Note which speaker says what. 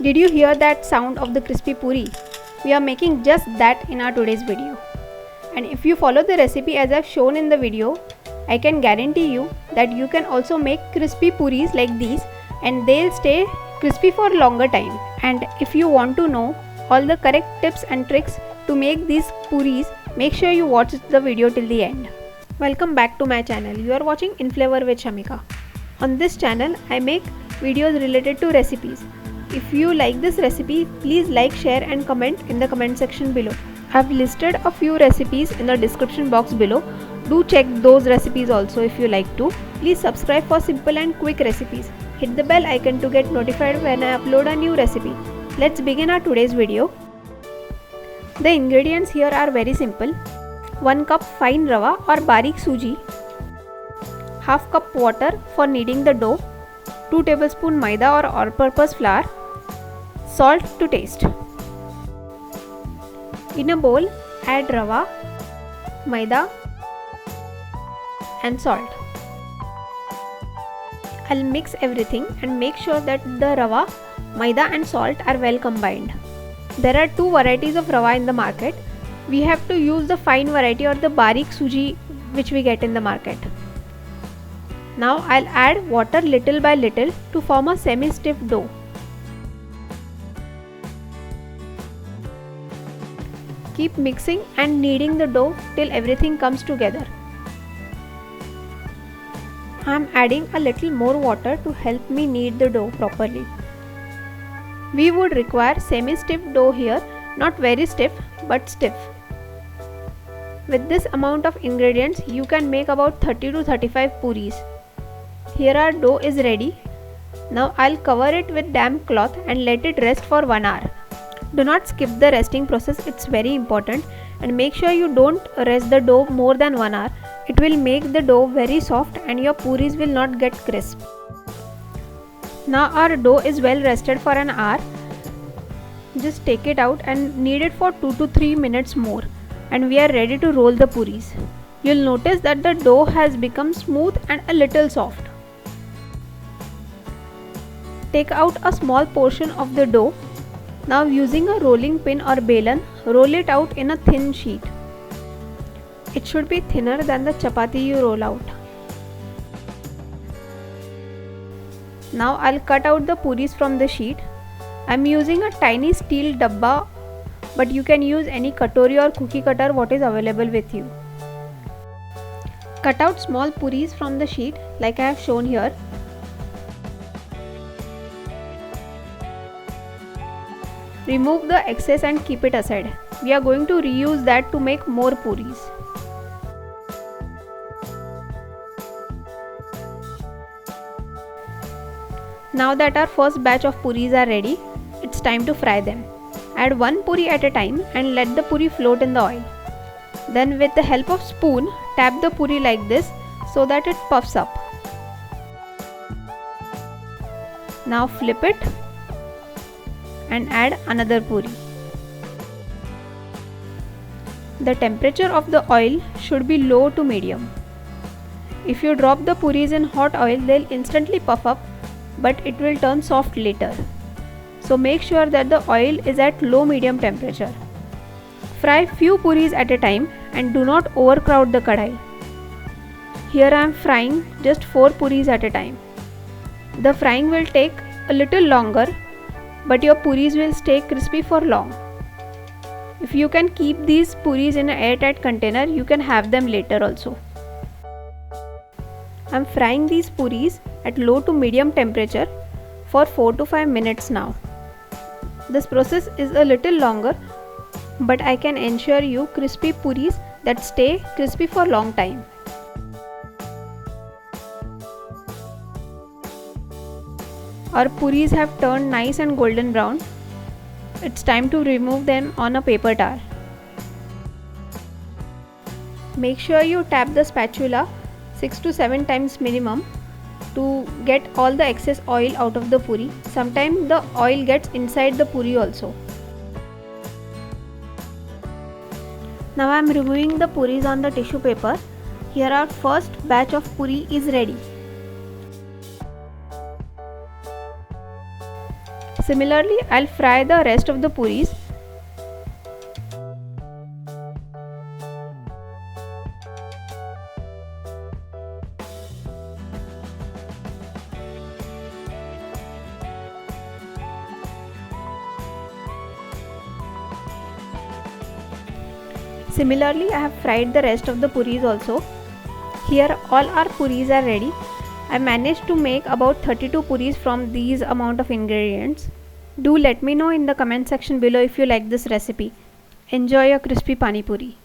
Speaker 1: Did you hear that sound of the crispy puri? We are making just that in our today's video. And if you follow the recipe as I've shown in the video, I can guarantee you that you can also make crispy puris like these and they'll stay crispy for longer time. And if you want to know all the correct tips and tricks to make these puris, make sure you watch the video till the end. Welcome back to my channel. You are watching In Flavor with Shamika. On this channel, I make videos related to recipes. If you like this recipe, please like, share and comment in the comment section below. I have listed a few recipes in the description box below. Do check those recipes also if you like to. Please subscribe for simple and quick recipes. Hit the bell icon to get notified when I upload a new recipe. Let's begin our today's video. The ingredients here are very simple. 1 cup fine rava or barik suji, half cup water for kneading the dough, 2 tablespoon maida or all-purpose flour, salt to taste. In a bowl, add rava, maida and salt. I'll mix everything and make sure that the rava, maida and salt are well combined. There are two varieties of rava in the market. We have to use the fine variety or the barik suji which we get in the market. Now I'll add water little by little to form a semi-stiff dough. Keep mixing and kneading the dough till everything comes together. I'm adding a little more water to help me knead the dough properly. We would require semi-stiff dough here, not very stiff but stiff. With this amount of ingredients, you can make about 30 to 35 puris. Here our dough is ready. Now I'll cover it with damp cloth and let it rest for 1 hour. Do not skip the resting process, it's very important, and make sure you don't rest the dough more than 1 hour. It will make the dough very soft and your puris will not get crisp. Now our dough is well rested for an hour. Just take it out and knead it for 2 to 3 minutes more and we are ready to roll the puris. You'll notice that the dough has become smooth and a little soft. Take out a small portion of the dough. Now using a rolling pin or belan, roll it out in a thin sheet. It should be thinner than the chapati you roll out. Now I'll cut out the puris from the sheet. I'm using a tiny steel dabba, but you can use any katori or cookie cutter what is available with you. Cut out small puris from the sheet like I have shown here. Remove the excess and keep it aside. We are going to reuse that to make more puris. Now that our first batch of puris are ready, it's time to fry them. Add 1 puri at a time and let the puri float in the oil. Then with the help of spoon, tap the puri like this so that it puffs up. Now flip it and add another puri. The temperature of the oil should be low to medium. If you drop the puris in hot oil, they'll instantly puff up, but it will turn soft later. So make sure that the oil is at low-medium temperature. Fry few puris at a time and do not overcrowd the kadai. Here I am frying just 4 puris at a time. The frying will take a little longer, but your puris will stay crispy for long. If you can keep these puris in an airtight container, you can have them later also. I am frying these puris at low to medium temperature for 4 to 5 minutes now. This process is a little longer, but I can ensure you crispy puris that stay crispy for long time. Our puris have turned nice and golden brown. It's time to remove them on a paper towel. Make sure you tap the spatula 6 to 7 times minimum to get all the excess oil out of the puri. Sometimes the oil gets inside the puri also. Now I am removing the puris on the tissue paper. Here our first batch of puri is ready. Similarly, I'll fry the rest of the puris. Similarly, I have fried the rest of the puris also. Here all our puris are ready. I managed to make about 32 puris from these amount of ingredients. Do let me know in the comment section below if you like this recipe. Enjoy your crispy pani puri.